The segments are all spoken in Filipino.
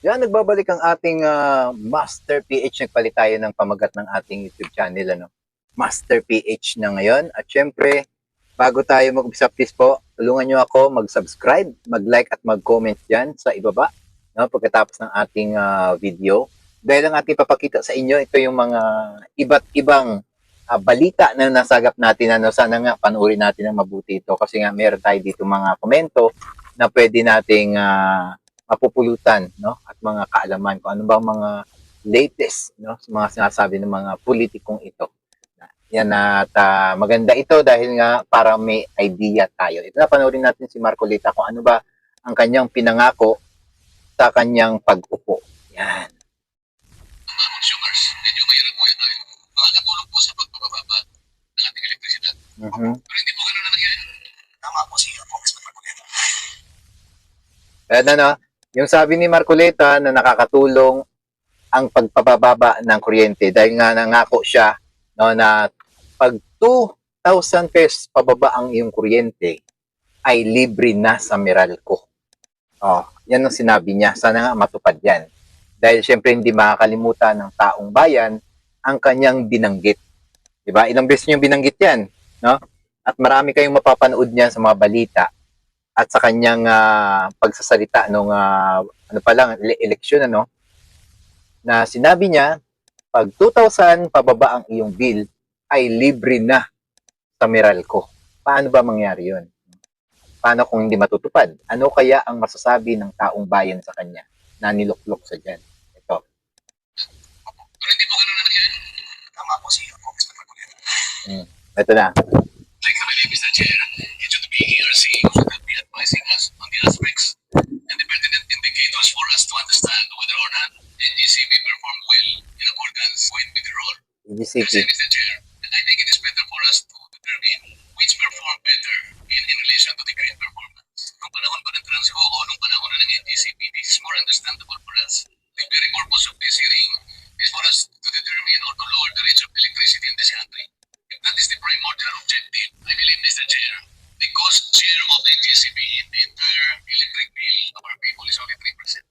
Yan, nagbabalik ang ating Master PH. Nagpalit tayo ng pamagat ng ating YouTube channel, ano? Master PH na ngayon. At syempre, bago tayo mag-umpisa, please po, tulungan nyo ako mag-subscribe, mag-like at mag-comment dyan sa ibaba, no? Pagkatapos ng ating video. Dahil ang ating papakita sa inyo, ito yung mga iba't ibang balita na nasagap natin. Ano? Sana nga panoorin natin ng mabuti ito kasi nga meron tayo dito mga komento na pwede nating mapupulutan, no, at mga kaalaman kung ano ba mga latest, no, sa mga sinasabi ng mga politikong ito. Yan, at maganda ito dahil nga para may idea tayo. Ito na, panoorin natin si Marcolita kung ano ba ang kanyang pinangako sa kanyang pag-upo. Yan. Consumers, medyo mahirap po tayo. Makakatulong po sa pagbababa ng ating elektrisidad. Pero hindi po ganun na nangyayari. Tama po si Congressman Marcoleta. Ano, yung sabi ni Marcoleta na nakakatulong ang pagpapababa ng kuryente dahil nga nangako siya, no, na pag 2,000 pesos pababa ang iyong kuryente ay libre na sa Meralco. Oh, yan ang sinabi niya. Sana nga matupad yan. Dahil syempre hindi makakalimutan ng taong bayan ang kanyang binanggit. Diba? Ilang beses niyo binanggit yan, no? At marami kayong mapapanood niyan sa mga balita at sa kanyang pagsasalita nung ano pa lang, eleksyon, ano, na sinabi niya, pag 2,000 pababa ang iyong bill, ay libre na sa Meralco. Paano ba mangyari yun? Paano kung hindi matutupad? Ano kaya ang masasabi ng taong bayan sa kanya na niluklok sa dyan? Ito. Pero hindi po ganun na nangyayari. Tama po si Congressman Marcoleta. Ito na. Like I believe, Mr. Chair, it should be ERC who should be advising us on the aspects and the pertinent indicators for us to understand whether or not NGCP performed well in accordance with the role. Kasi, GCP. Mr. Chair, I think it is better for us to determine which performed better in relation to the green performance. Nung panahon ba ng Transco o nung panahon na ng NGCP, this is more understandable for us. The very purpose of this hearing is for us to determine or to lower the rates of electricity in this country. If that is the primordial objective, I believe, Mr. Chair, the cost share of NGCP in the entire electric bill of our people is only 3%.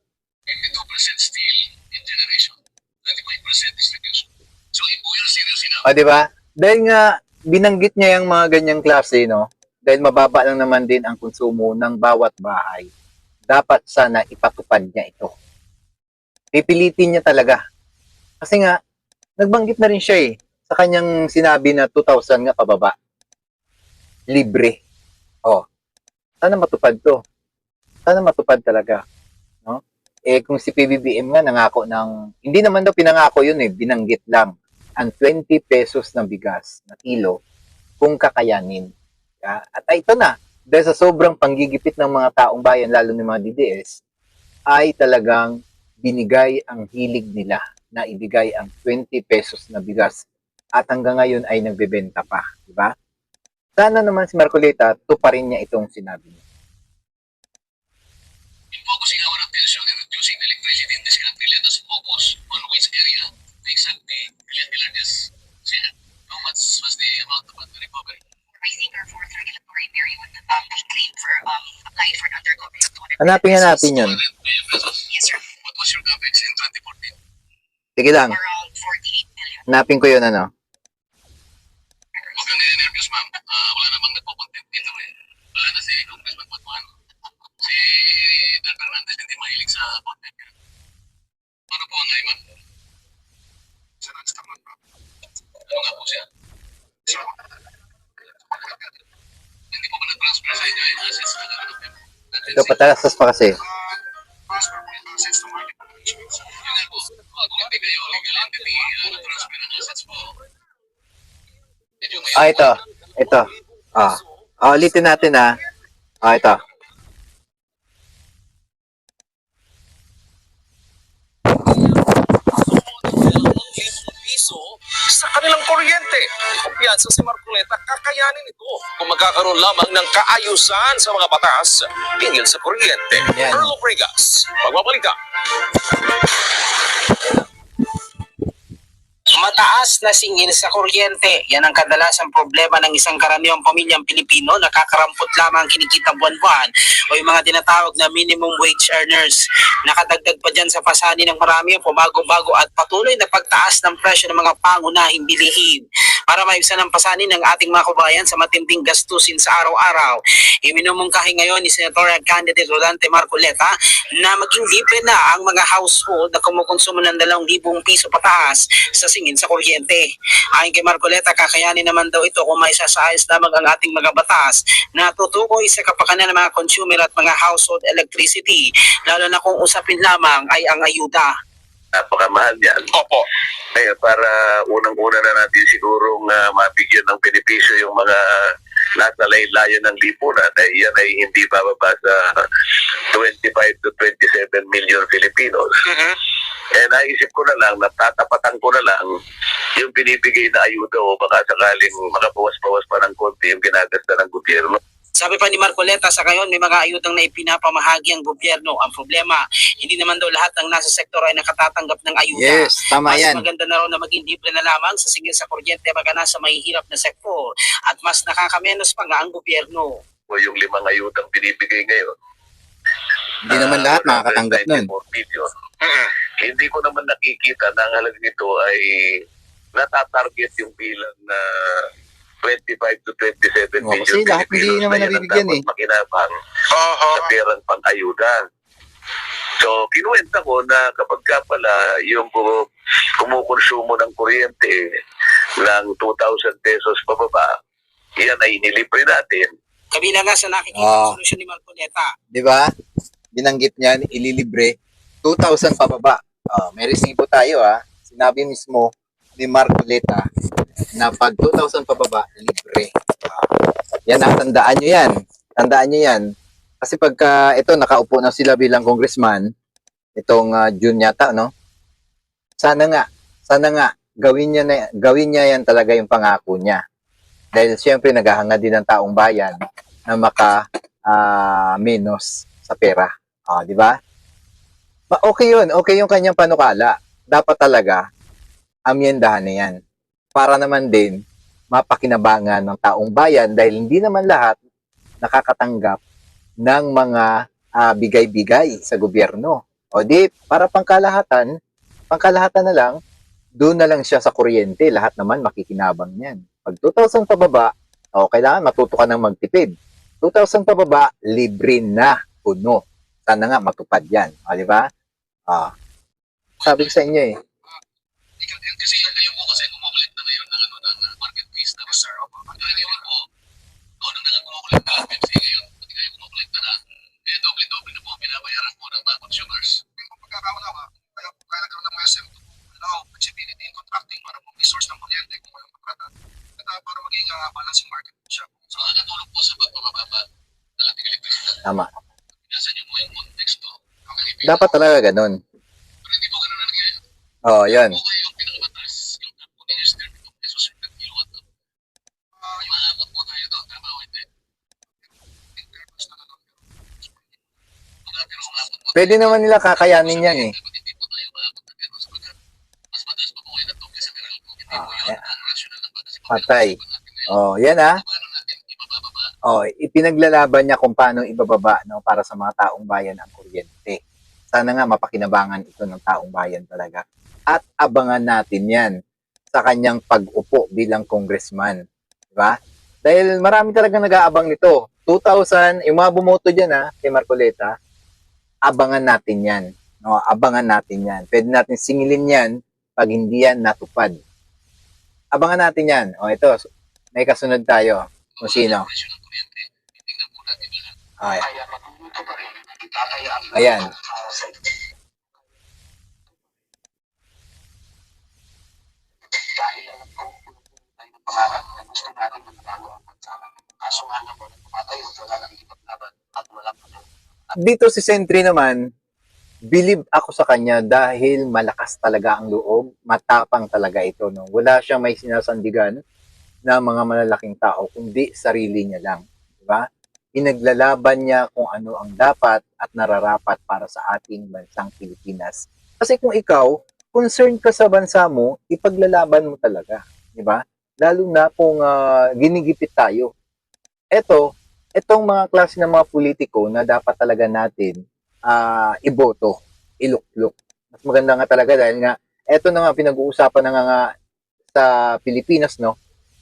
52% still in generation, 25% distribution. So if we are serious enough, O, di ba? Dahil nga, binanggit niya yung mga ganyang klase, no? Dahil mababa lang naman din ang konsumo ng bawat bahay. Dapat sana ipatupad niya ito. Pipilitin niya talaga. Kasi nga, nagbanggit na rin siya sa kanyang sinabi na 2,000 nga pababa. Libre. O, sana matupad to. Sana matupad talaga. No? Kung si PBBM nga nangako ng, hindi naman daw pinangako yun binanggit lang ang 20 pesos na bigas na kilo kung kakayanin. At ito na, dahil sa sobrang panggigipit ng mga taong bayan, lalo ng mga DDS, ay talagang binigay ang hilig nila na ibigay ang 20 pesos na bigas at hanggang ngayon ay nagbebenta pa. Diba? Sana naman si Marcoleta, tuparin niya itong sinabi niya. in focusing our attention in reducing the electricity in this country, let us focus on which area the exactly the largest share. How much was the amount of the recovery? I think our fourth regulatory period, we claimed for, applied for another government. Hanapin nga natin yun. 200 million pesos. Yes, sir. What was your capex in 2014? Sige lang, Around 48 million. hanapin ko yun, ano. Huwag kang nervous, ma'am. Wala namang nagpo-content dito eh. Wala na si Congressman Batuan. Si Dan Fernandez hindi mahilig sa content yan. Ano po ang ma'am? Siya nag-stamot, ma'am. Ano nga po siya? Hindi po ba na-transfer sa inyo yung assets na Ito, patalastas pa kasi. transfer po yung assets to market operations. Yun nga po. Kung hindi kayo legal entity, transfer ng assets po. Medyo may Ito. Ito. Ulitin natin, ito. Piso sa kanilang kuryente. Kumpiyansa si Marcoleta, kakayanin ito kung magkakaroon lamang ng kaayusan sa mga batas tingil sa kuryente. Yan. Earl Obregas, magbabalita. Mataas na singil sa kuryente. Yan ang kadalasang problema ng isang karaniwang pamilyang Pilipino na kakarampot lamang kinikita buwan-buwan o yung mga tinatawag na minimum wage earners. Nakadagdag pa dyan dyan sa pasani ng marami ang pumago-bago at patuloy na pagtaas ng presyo ng mga pangunahing bilihin. Para maibsan ang pasani ng ating mga kabayan sa matinding gastusin sa araw-araw, iminumungkahi ngayon ni Senatorial Candidate Rodante Marcoleta na maging libre na ang mga household na kumukonsumo ng 2,000 piso pataas sa singin sa kuryente. Ayon kay Marcoleta, kakayanin naman daw ito kung may sasayos lamang ang ating mga batas na tutukoy sa kapakanan ng mga consumer at mga household electricity, lalo na kung usapin lamang ay ang ayuda. Napakamahal yan. Opo. Kaya para unang-una na natin sigurong mabigyan ng benepisyo yung mga nasa layo ng lipunan ay yan ay hindi bababa sa 25 to 27 million Filipinos. Eh naisip ko na lang, natatapatan ko na lang yung binibigay na ayuda o baka sakaling makabawas-bawas pa ng konti yung ginagasta ng gobyerno. Sabi pa ni Marcoleta, sa ngayon may mga ayudang na ipinapamahagi ang gobyerno. Ang problema, hindi naman daw lahat ng nasa sektor ay nakatatanggap ng ayuda. Yes, tama Mas yan. maganda na raw na maging libre na lamang sa singil sa kuryente baga nasa mahihirap na sektor at mas nakakamenos pa nga ang gobyerno. O yung 5 ayudang binibigay ngayon. Hindi naman lahat makakatanggap nun. 94 billion. Hindi ko naman nakikita na ang halaga nito ay natatarget yung bilang na 25 to 27 Oo, billion kasi lahat hindi Filipinos naman na yan ang nabibigyan dapat makinabang sa perang pang-ayuda. So, kinuwenta ko na kapag ka pala yung kumukonsumo ng kuryente ng 2,000 pesos pababa, yan ay nilibre natin. Kabila nga sa nakikita Ah. solusyon ni Marcoleta. Di ba? Binanggit niyan, ililibre 2,000 pababa. May resibo tayo Sinabi mismo ni Marcoleta na pag 2,000 pababa, libre. Yan tandaan nyo yan. Tandaan nyo yan. Kasi pagka ito, nakaupo na sila bilang congressman, itong June yata, no? Sana nga, gawin niya yan talaga yung pangako niya. Dahil siyempre, naghahanga din ng taong bayan na menos sa pera. Di ba? Okay yun. Okay yung kanyang panukala. Dapat talaga, amyendahan na yan. Para naman din, mapakinabangan ng taong bayan dahil hindi naman lahat nakakatanggap ng mga bigay-bigay sa gobyerno. O di, para pangkalahatan na lang, doon na lang siya sa kuryente. Lahat naman makikinabang yan. Pag 2,000 pababa, kailangan matuto ka ng magtipid. 2,000 pababa, libre na puno. Sana nga matupad yan. Di ba? Sabi ko sa inyo Kasi ayaw ko kasi kumukulit na ngayon ng market base na reserve. Pagkakaiwan ko, nung kumukulit na lang Pepsi ngayon, pati kayo kumukulit na doble-doble na po binabayaran po ng mga consumers. Pagkakawala ka, kaya nagkaroon ng SM to allow flexibility in contracting para po resource ng kuryente kung walang pagkata. At para maging balancing market siya. So, nakatulong po sa pagpapababa ng ating electricity. Tama. Nasa niyo mo yung context to. Dapat talaga ganun. Pero hindi po ganun na nangyayari. Yan. Okay yung pinakamatas, yung continuous 32 pesos per kilowatt. Maamot po tayo doon, tama o hindi? Pwede naman nila kakayanin yan eh. Hindi po tayo maamot na pero mas mataas pa po kayo na doble sa federal po. Hindi po yun Yan. ang rational na batas. Patay. Yan Paano natin ibababa? Ipinaglalaban niya kung paano ibababa para sa mga taong bayan ang kuryente. Sana nga mapakinabangan ito ng taong bayan talaga. At abangan natin yan sa kanyang pag-upo bilang congressman. Diba? Dahil marami talaga nag-aabang nito. 2,000, yung mga bumoto dyan kay Marcoleta, abangan natin yan. No, abangan natin yan. Pwede natin singilin yan pag hindi yan natupad. Abangan natin yan. Ito, may kasunod tayo. Kung sino. Presyo ng kuryente, tingnan po natin lahat. Okay. Kaya matututo pa rin, tatayaan Ayan. dahil alam ko, tayo ng pangarap na gusto natin na mabago ang bansa. Kaso nga naman, patayo, wala nang ipaglaban at walang ano. Dito si Sentry naman, believe ako sa kanya dahil malakas talaga ang loob, matapang talaga ito. No? Wala siyang may sinasandigan na mga malalaking tao, kundi sarili niya lang. Diba? Inaglalaban niya kung ano ang dapat at nararapat para sa ating bansang Pilipinas. Kasi kung ikaw, concerned ka sa bansa mo, ipaglalaban mo talaga. Diba? Lalo na kung ginigipit tayo. Itong mga klase ng mga politiko na dapat talaga natin iboto. iluklok. Mas maganda nga talaga dahil nga eto na nga pinag-uusapan na nga sa Pilipinas, no,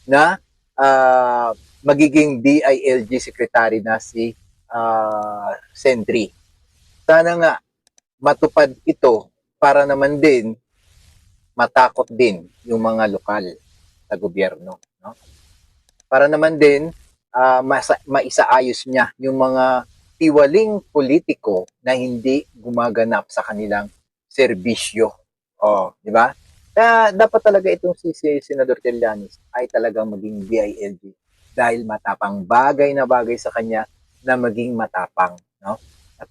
na magiging DILG secretary na si Sentry. Sana nga matupad ito para naman din matakot din yung mga lokal sa gobyerno, no? Para naman din maisaayos niya yung mga tiwaling politiko na hindi gumaganap sa kanilang serbisyo. Oh, di ba? Kaya dapat talaga itong si Senador Trillanes ay talagang maging DILG dahil matapang, bagay na bagay sa kanya na maging matapang, no? At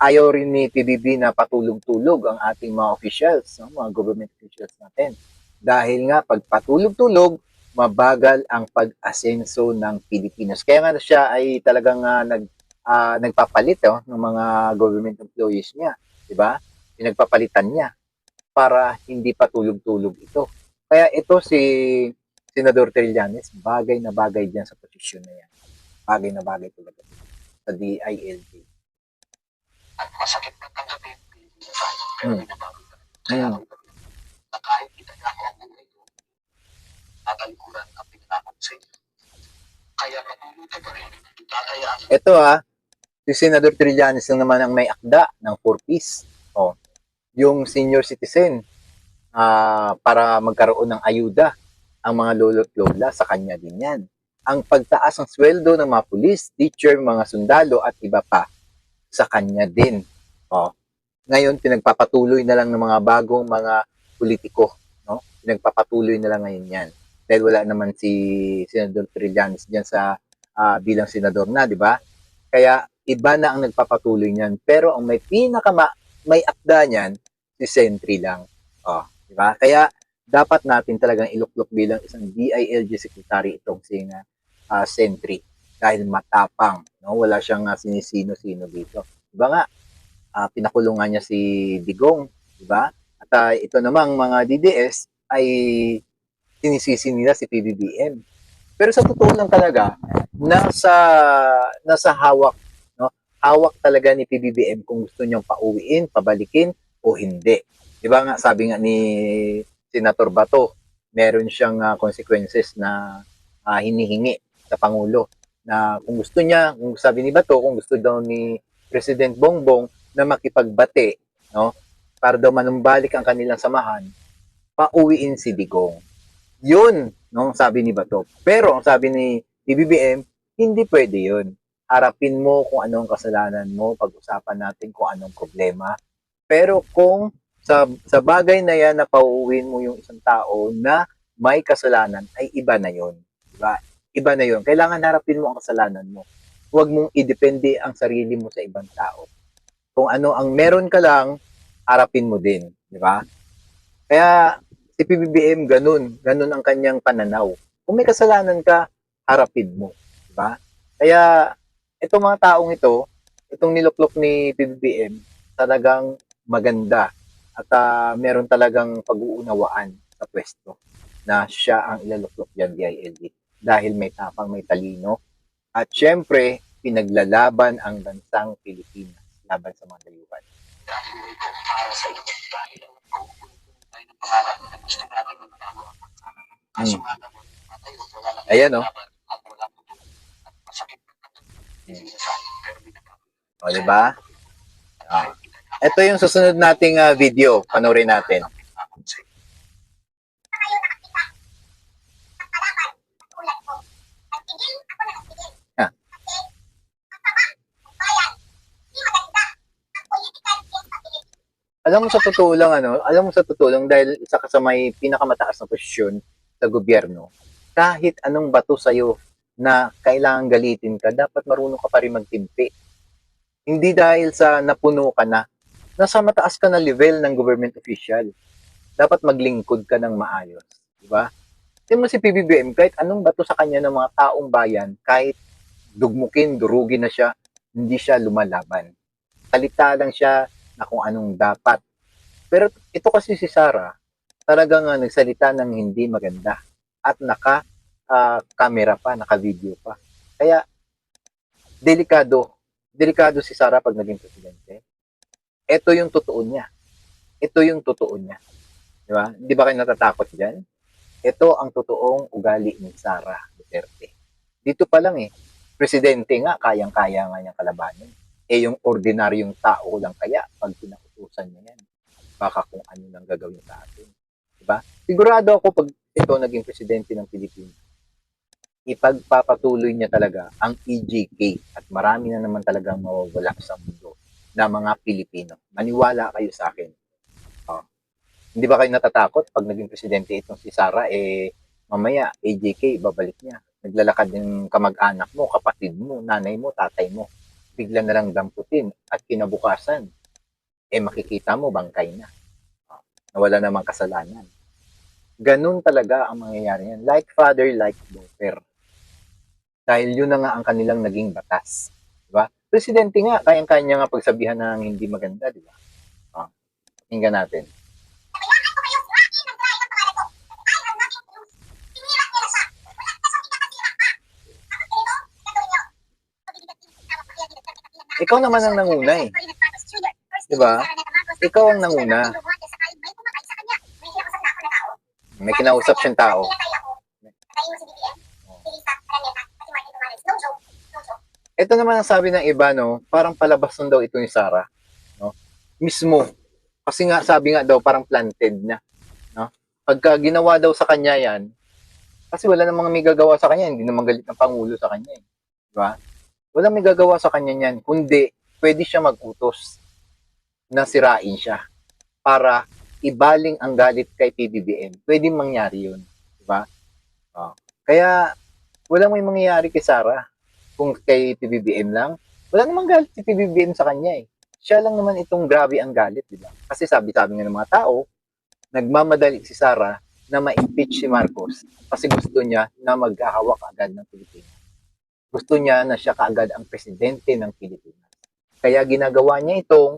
ayaw rin ni PBB na patulog-tulog ang ating mga officials, no? Mga government officials natin. Dahil nga pag patulog-tulog, mabagal ang pag-asenso ng Pilipinas. Kaya nga siya ay talagang nagpapalit ng mga government employees niya, 'di ba? Pinagpapalitan niya para hindi patulog-tulog ito. Kaya ito si Senador Trillanes, bagay na bagay diyan sa posisyon na yan. Bagay na bagay talaga sa DILG. At masakit na tanggapin, pero Hmm. binabago ka. Hmm. Na kahit itagako ang buhay ko, tatalikuran ang pinangako sa inyo. Kaya patuloy ka pa rin, tatayaan Ito si Senador Trillanes lang naman ang may akda ng 4-piece. Oh, yung senior citizen para magkaroon ng ayuda ang mga lolo't lola sa kanya din yan. Ang pagtaas ng sweldo ng mga pulis, teacher, mga sundalo at iba pa sa kanya din. Oh, ngayon pinagpapatuloy na lang ng mga bagong mga politiko, no? Pinagpapatuloy na lang ngayon 'yan. Dahil wala naman si Senador Trillanes diyan sa bilang senador na, di ba? Kaya iba na ang nagpapatuloy niyan. Pero ang may akda niyan si Sentry lang. Oh, di ba? Kaya dapat natin talagang iluklok bilang isang DILG secretary itong si Sentry dahil matapang, no? Wala siyang sinisino-sino dito. Diba nga, pinakulungan niya si Digong, di ba? At ito namang mga DDS ay sinisisi nila si PBBM. Pero sa totoo lang talaga, nasa hawak, no? Hawak talaga ni PBBM kung gusto niyang pauwiin, pabalikin o hindi. Di ba nga, sabi nga ni Senator Bato, meron siyang consequences na hinihingi sa Pangulo na kung gusto niya, kung sabi ni Bato, kung gusto daw ni President Bongbong na makipagbate, no? Para daw manumbalik ang kanilang samahan, pauwiin si Digong. Yun, no, sabi ni Bato. Pero ang sabi ni BBM, hindi pwede yun. Harapin mo kung anong kasalanan mo, pag-usapan natin kung anong problema. Pero kung sa bagay na yan na pauuwin mo yung isang tao na may kasalanan, ay iba na yun. Diba? Iba na yun. Kailangan harapin mo ang kasalanan mo. Huwag mong idepende ang sarili mo sa ibang tao. Kung ano ang meron ka lang, harapin mo din. Diba? Kaya si PBBM ganun ang kanyang pananaw. Kung may kasalanan ka, harapin mo, di ba? Kaya itong mga taong ito, itong niluklok ni PBBM, talagang maganda at meron talagang pag-uunawaan sa pwesto na siya ang ilaluklok diyan DILG dahil may tapang, may talino at syempre pinaglalaban ang bansang Pilipinas laban sa mga dayuhan. ang buhay ko para sa inyo. Dahil ang pagpupunin tayo ng pangarap na gusto natin magbago ang bansa. Kaso nga naman, tayo wala lang Ayan, oh. laban at wala tutulong. At masakit na hindi na tayo, pero binabago. O, di ba? Ito yung susunod nating video. Panoorin natin. Alam mo sa totoo lang dahil isa ka sa may pinakamataas na posisyon sa gobyerno, kahit anong bato sa'yo na kailangan galitin ka, dapat marunong ka pa rin magtimpi. Hindi dahil sa napuno ka na, nasa mataas ka na level ng government official. Dapat maglingkod ka ng maayos. Diba? Tingnan mo si PBBM, kahit anong bato sa kanya ng mga taong bayan, kahit dugmukin, durugin na siya, hindi siya lumalaban. Salita lang siya na kung anong dapat. Pero ito kasi si Sara, talagang nagsalita ng hindi maganda at naka-camera pa, naka-video pa. Kaya delikado si Sara pag naging presidente. Ito yung totoo niya. Ito yung totoo niya. Di ba? Hindi ba kayo natatakot dyan? Ito ang totoong ugali ni Sara Duterte. Dito pa lang presidente nga, kayang-kaya nga niyang kalabanin. Yung ordinaryong tao lang kaya, pag pinautusan niya yan, baka kung ano lang gagawin sa atin. Diba? Sigurado ako pag ito naging presidente ng Pilipinas, ipagpapatuloy niya talaga ang EJK at marami na naman talagang mawawala sa mundo na mga Pilipino. Maniwala kayo sa akin. Hindi ba kayo natatakot pag naging presidente itong si Sara, mamaya, AJK, babalik niya. Naglalakad yung kamag-anak mo, kapatid mo, nanay mo, tatay mo. Bigla na lang damputin at kinabukasan, makikita mo, bangkay na. Nawala namang kasalanan. Ganun talaga ang mangyayari yan. Like father, like daughter. Dahil yun na nga ang kanilang naging batas. Diba? Presidente nga, kayang-kanya nga pagsabihan ng hindi maganda, diba? Tingnan natin. Ikaw naman ang nanguna Diba? Ikaw ang nanguna. May kinausap siyang tao. Ito naman ang sabi ng iba, no? Parang palabas nun daw ito ni Sara. No? Mismo. Kasi nga, sabi nga daw, parang planted na. No? Pagka ginawa daw sa kanya yan, kasi wala namang may gagawa sa kanya, hindi naman galit ng Pangulo sa kanya. Diba? Walang may gagawa sa kanya niyan, kundi pwede siya mag-utos na sirain siya para ibaling ang galit kay PBBM. Pwede mangyari yun. Diba? Kaya, walang may mangyayari kay Sara. Kung kay PBBM lang, wala namang galit si PBBM sa kanya Siya lang naman itong grabe ang galit, diba? Kasi sabi-sabi nga ng mga tao, nagmamadali si Sara na ma-impeach si Marcos kasi gusto niya na maghahawak agad ng Pilipinas. Gusto niya na siya kaagad ang presidente ng Pilipinas. Kaya ginagawa niya itong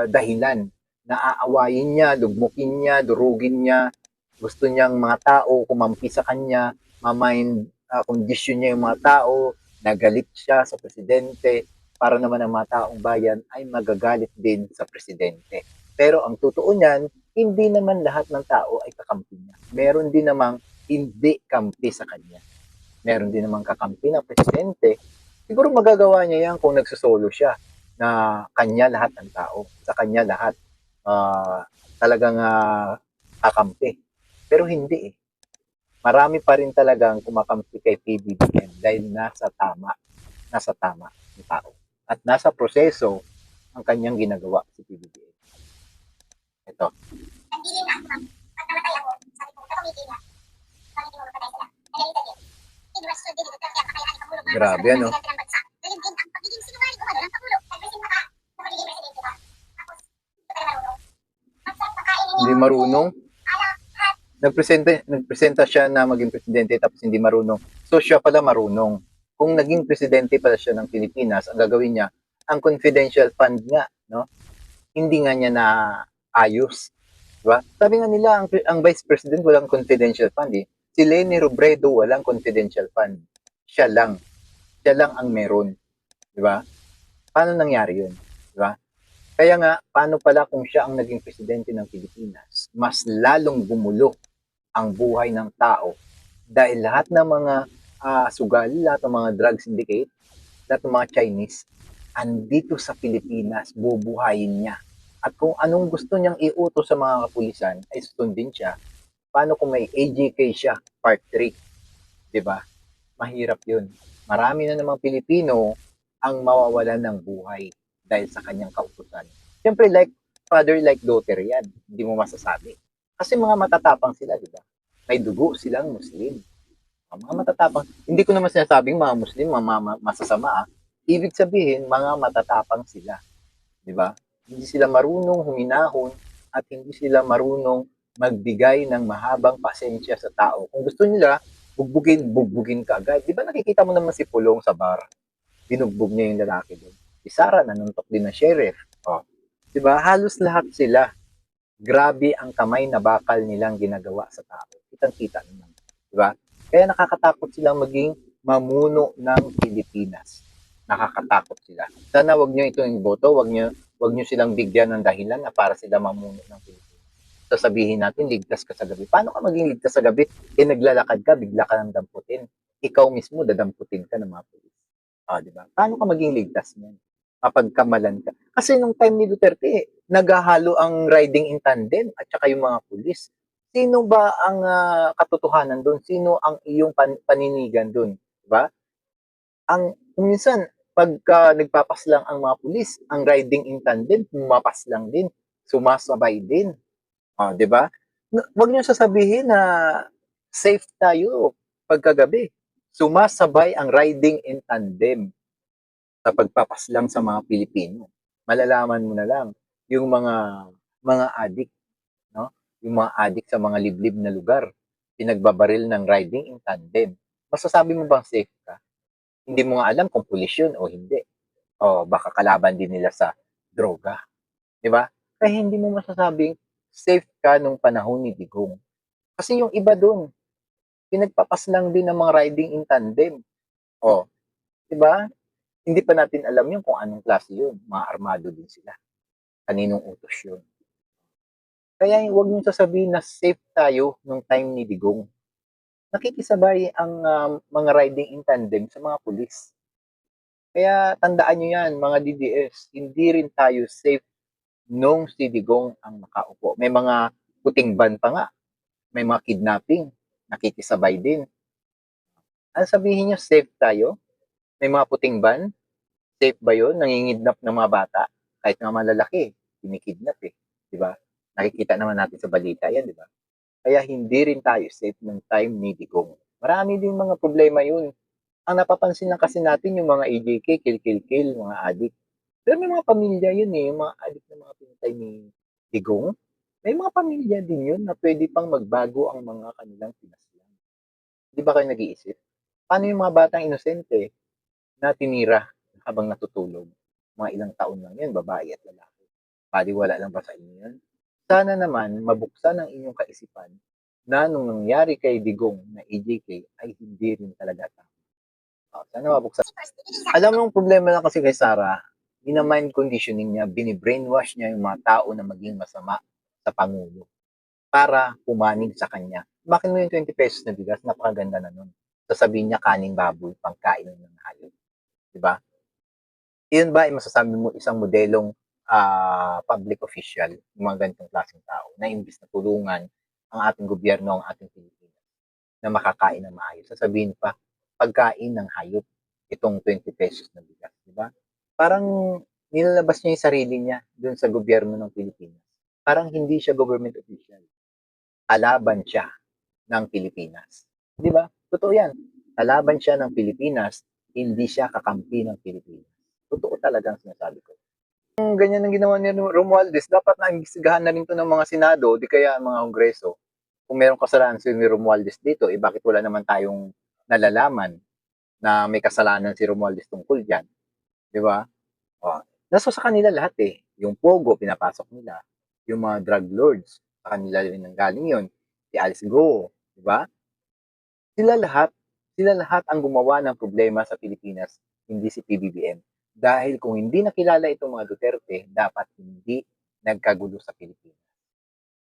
dahilan na aawayin niya, lugmukin niya, durugin niya. Gusto niyang mga tao kumampi sa kanya, mamind condition niya yung mga tao, nagalit siya sa presidente, para naman ang mga taong bayan ay magagalit din sa presidente. Pero ang totoo niyan, hindi naman lahat ng tao ay kakampi niya. Meron din namang hindi kampi sa kanya. Meron din namang kakampi na presidente. Siguro magagawa niya yan kung nagsosolo siya na kanya lahat ng tao. Sa kanya lahat talagang kakampi. Pero hindi Marami pa rin talagang kumakampi kay PBBM dahil nasa tama ng tao. At nasa proseso ang kanyang ginagawa si PBBM. Ito. Grabe, ano? Hindi marunong. Nagpresenta siya na maging presidente tapos hindi marunong. So siya pala marunong. Kung naging presidente pala siya ng Pilipinas, ang gagawin niya, ang confidential fund nga, no? Hindi nga niya na ayos. Diba? Sabi nga nila, ang vice president walang confidential fund Si Leni Robredo walang confidential fund. Siya lang ang meron. Diba? Paano nangyari yun? Diba? Kaya nga, paano pala kung siya ang naging presidente ng Pilipinas, mas lalong gumulo ang buhay ng tao dahil lahat ng mga sugal, lahat ng mga drug syndicate, lahat ng mga Chinese, andito sa Pilipinas, bubuhayin niya. At kung anong gusto niyang iutos sa mga kapulisan, ay sundin siya. Paano kung may AJK siya, part 3? Diba? Mahirap yun. Marami na namang Pilipino ang mawawalan ng buhay dahil sa kanyang kautusan. Siyempre, like father, like daughter yan. Hindi mo masasabi. Kasi mga matatapang sila, di ba? May dugo silang Muslim. Mga matatapang. Hindi ko naman sinasabing mga Muslim, mga masasama. Ibig sabihin, mga matatapang sila. Di ba? Hindi sila marunong huminahon at hindi sila marunong magbigay ng mahabang pasensya sa tao. Kung gusto nila, bugbugin ka agad. Di ba nakikita mo naman si Pulong sa bar? Binugbog niya yung lalaki doon. Si Sara, nanuntok din na sheriff. Di ba? Halos lahat sila. Grabe ang kamay na bakal nilang ginagawa sa tao. Kitang-kita naman. Di ba? Kaya nakakatakot silang maging mamuno ng Pilipinas. Nakakatakot sila. Sana wag nyo ito iboto, wag nyo silang bigyan ng dahilan na para sila mamuno ng Pilipinas. Sasabihin natin, ligtas ka sa gabi. Paano ka maging ligtas sa gabi? Naglalakad ka, bigla ka nang damputin. Ikaw mismo, dadamputin ka ng mga pulis. Di ba? Paano ka maging ligtas niyan? Mapagkamalan ka. Kasi nung time ni Duterte, naghahalo ang riding in tandem at saka yung mga pulis. Sino ba ang katotohanan doon? Sino ang iyong paninigan doon? Diba? Kung minsan, pagka nagpapaslang ang mga pulis, ang riding in tandem, pumapaslang din, sumasabay din. Di ba? Huwag niyo sasabihin na safe tayo pagkagabi. Sumasabay ang riding in tandem sa pagpapaslang sa mga Pilipino. Malalaman mo na lang yung mga adik, no? Yung mga adik sa mga liblib na lugar, pinagbabaril ng riding in tandem. Masasabi mo bang safe ka? Hindi mo nga alam kung pulis yun o hindi. O baka kalaban din nila sa droga. Di ba? Kaya hindi mo masasabing safe ka nung panahon ni Digong. Kasi yung iba doon, pinagpapaslang din ng mga riding in tandem. O, di ba? Hindi pa natin alam yun kung anong klase yun. Mga armado din sila. Kaninong utos yun. Kaya huwag nyo sasabihin na safe tayo nung time ni Digong. Nakikisabay ang mga riding in tandem sa mga pulis. Kaya tandaan nyo yan, mga DDS, hindi rin tayo safe nung si Digong ang nakaupo. May mga puting ban pa nga. May mga kidnapping. Nakikisabay din. Ano sabihin nyo, safe tayo? May mga puting ban? Safe ba yun? Nangingidnap ng mga bata? Kahit nga malalaki, kinikidnap eh. Diba? Nakikita naman natin sa balita yan, diba? Kaya hindi rin tayo safe ng time ni Digong. Marami din mga problema yun. Ang napapansin lang kasi natin yung mga AJK, kill, mga adik. Pero may mga pamilya yun eh, yung mga adik na mga pinatay ni Digong. May mga pamilya din yun na pwede pang magbago ang mga kanilang pinaslan. Di ba kayo nag-iisip? Paano yung mga batang inosente na tinira habang natutulog? Mga ilang taon lang yun, babae at lalaki. Paliwala lang ba sa inyo yun? Sana naman mabuksan ang inyong kaisipan na nung nangyari kay Digong na EJK ay hindi rin talaga tama. Sana mabuksan. Alam mo yung problema lang kasi kay Sarah, mind conditioning niya, bini-brainwash niya yung mga tao na maging masama sa Pangulo para pumanig sa kanya. Bakit mo yung 20 pesos na bigas? Napakaganda na nun. Sasabihin niya kaning baboy, pangkain ng hayop. Diba? Iyon ba ay masasabi mo isang modelong public official, yung mga ganitong klaseng tao, na imbis na tulungan ang ating gobyerno, ang ating Pilipinas, na makakain ng maayos. Sasabihin pa, pagkain ng hayop, itong 20 pesos na bigas. Diba? Parang nilalabas niya yung sarili niya dun sa gobyerno ng Pilipinas. Parang hindi siya government official. Kalaban siya ng Pilipinas. Diba? Totoo yan. Kalaban siya ng Pilipinas, hindi siya kakampi ng Pilipinas. Totoo talaga ang sinasabi ko. Kung ganyan ang ginawa ni Romualdez, dapat naimbestigahan na rin ito ng mga Senado, di kaya mga Kongreso. Kung merong kasalanan si Romualdez dito, bakit wala naman tayong nalalaman na may kasalanan si Romualdez tungkol dyan? Di ba? Nasa sa kanila lahat eh. Yung Pogo, pinapasok nila. Yung mga drug lords, sa kanila rin nanggaling yun. Si Alice Go, di ba? Sila lahat ang gumawa ng problema sa Pilipinas, hindi si PBBM. Dahil kung hindi nakilala itong mga Duterte, dapat hindi nagkagulo sa Pilipinas.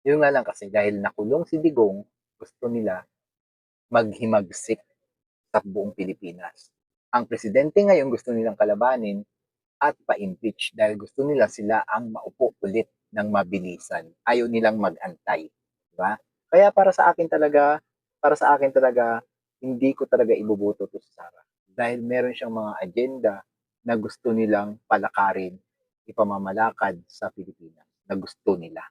Yun nga lang kasi dahil nakulong si Digong, gusto nila maghimagsik sa buong Pilipinas. Ang presidente ngayon gusto nilang kalabanin at pa-impeach dahil gusto nila sila ang maupo ulit ng mabilisan. Ayaw nilang mag-antay. Diba? Kaya para sa akin talaga, hindi ko talaga iboboto to sa Sara. Dahil meron siyang mga agenda na gusto nilang palakarin, ipamamalakad sa Pilipinas, na gusto nila.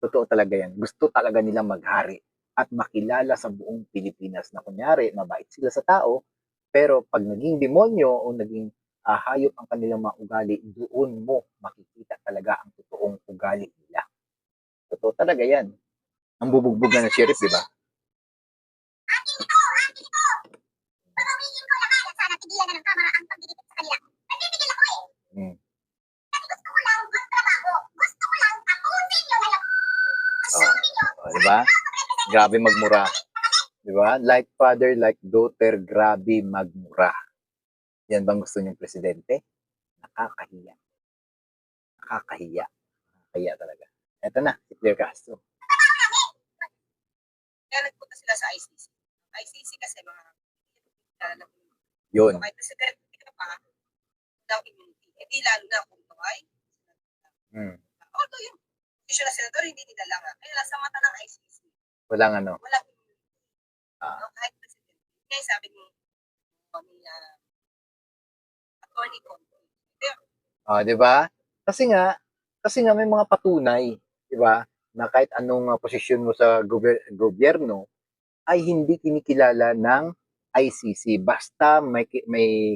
Totoo talaga yan. Gusto talaga nilang maghari at makilala sa buong Pilipinas na kunyari, mabait sila sa tao, pero pag naging demonyo o naging hayop ang kanilang mga ugali, doon mo makikita talaga ang totoong ugali nila. Totoo talaga yan. Ang bubugbog na ng sheriff, di ba? Sana tigilan na ng kamera ang pagdidikit sa kanila. Nagtitigil ako eh. Kasi gusto ko lang magtrabaho. Gusto ko lang tapusin yung alam. Gusto ninyo. Diba? Grabe magmura. Diba? Like father, like daughter, grabe magmura. Yan bang gusto niyong presidente? Nakakahiya. Nakakahiya. Nakakahiya talaga. Eto na, si Claire Castro. Kaya nagpunta sila sa ICC. ICC kasi mga Yun. kahit presidente ka pa, ng immunity. Hindi lalo na kung ito ay Hmm. although yung issue na senador, hindi nila lang. Kaya lang sa mata ng ICC, Walang ano. walang immunity. Ah. No? Kahit presidente. Kaya sabi ni attorney Conte, Di ba? Kasi nga may mga patunay, di ba? Na kahit anong posisyon mo sa gobyerno ay hindi kinikilala ng ICC. Basta may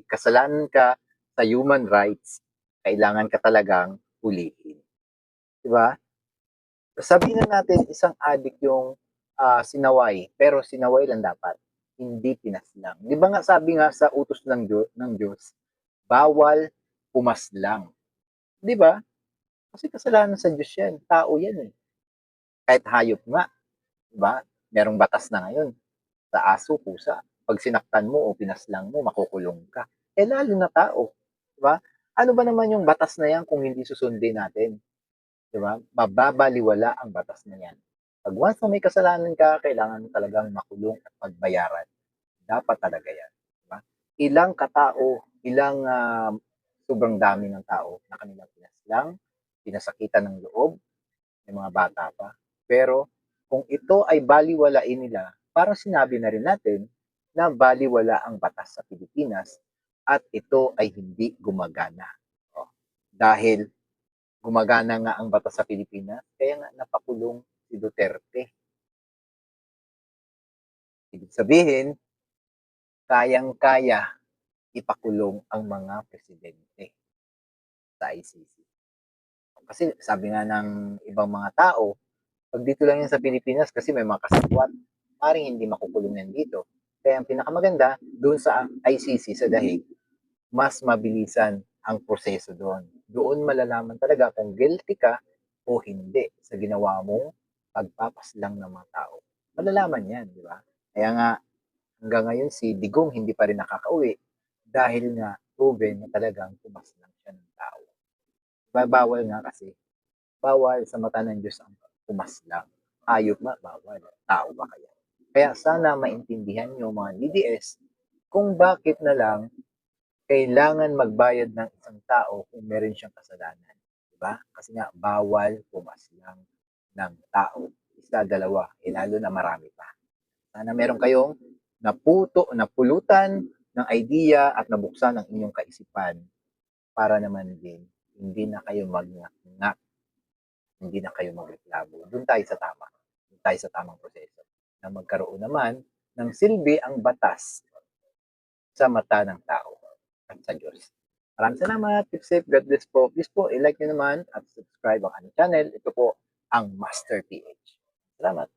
kasalanan ka sa human rights, kailangan ka talagang hulihin. Di ba? Sabihin na natin isang adik yung sinaway, pero sinaway lang dapat, hindi pinaslang. Di ba nga sabi nga sa utos ng Diyos, bawal pumaslang. Di ba? Kasi kasalanan sa Diyos yan. Tao yan eh. Kahit hayop nga. Di ba? Merong batas na ngayon. Sa aso, pusa. Pag sinaktan mo o pinaslang mo, makukulong ka. Eh lalo na tao. Di ba? Ano ba naman yung batas na yan kung hindi susundin natin? Di ba? Mababaliwala ang batas na yan. Pag once na may kasalanan ka, kailangan mo talagang makulong at pagbayaran. Dapat talaga yan. Di ba? Ilang katao, sobrang dami ng tao na kanilang pinaslang, pinasakitan ng loob, may mga bata pa. Pero kung ito ay baliwalain nila, parang sinabi na rin natin na baliwala ang batas sa Pilipinas at ito ay hindi gumagana. Dahil gumagana nga ang batas sa Pilipinas, kaya nga napakulong si Duterte. Ibig sabihin, kayang-kaya ipakulong ang mga presidente sa ICC. Kasi sabi nga ng ibang mga tao, pag dito lang yan sa Pilipinas kasi may mga kasabwat, maring hindi makukulong yan dito. Kaya ang pinakamaganda, doon sa ICC sa Dahig, mas mabilisan ang proseso doon. Doon malalaman talaga kung guilty ka o hindi sa ginawa mong pagpapaslang ng mga tao. Malalaman yan, di ba? Kaya nga, hanggang ngayon si Digong hindi pa rin nakakauwi dahil nga proven na talagang pumaslang siya ng tao. Bawal nga kasi. Bawal sa mata ng Diyos ang pumaslang. Hayop nga, bawal. Tao ba kaya? Kaya sana maintindihan nyo mga DDS kung bakit na lang kailangan magbayad ng isang tao kung meron siyang kasalanan. Diba? Kasi nga, bawal pumaslang ng tao. Isa, dalawa, lalo na marami pa. Sana meron kayong napulutan ng idea at nabuksan ang inyong kaisipan para naman din hindi na kayo mag-ngak, hindi na kayo magreklamo. Doon tayo sa tama. Doon tayo sa tamang proseso. Na magkaroon naman ng silbi ang batas sa mata ng tao at sa Diyos. Maraming salamat. Keep safe. God bless po. Please po, i-like nyo naman at subscribe ang aming channel. Ito po ang Master PH. Salamat.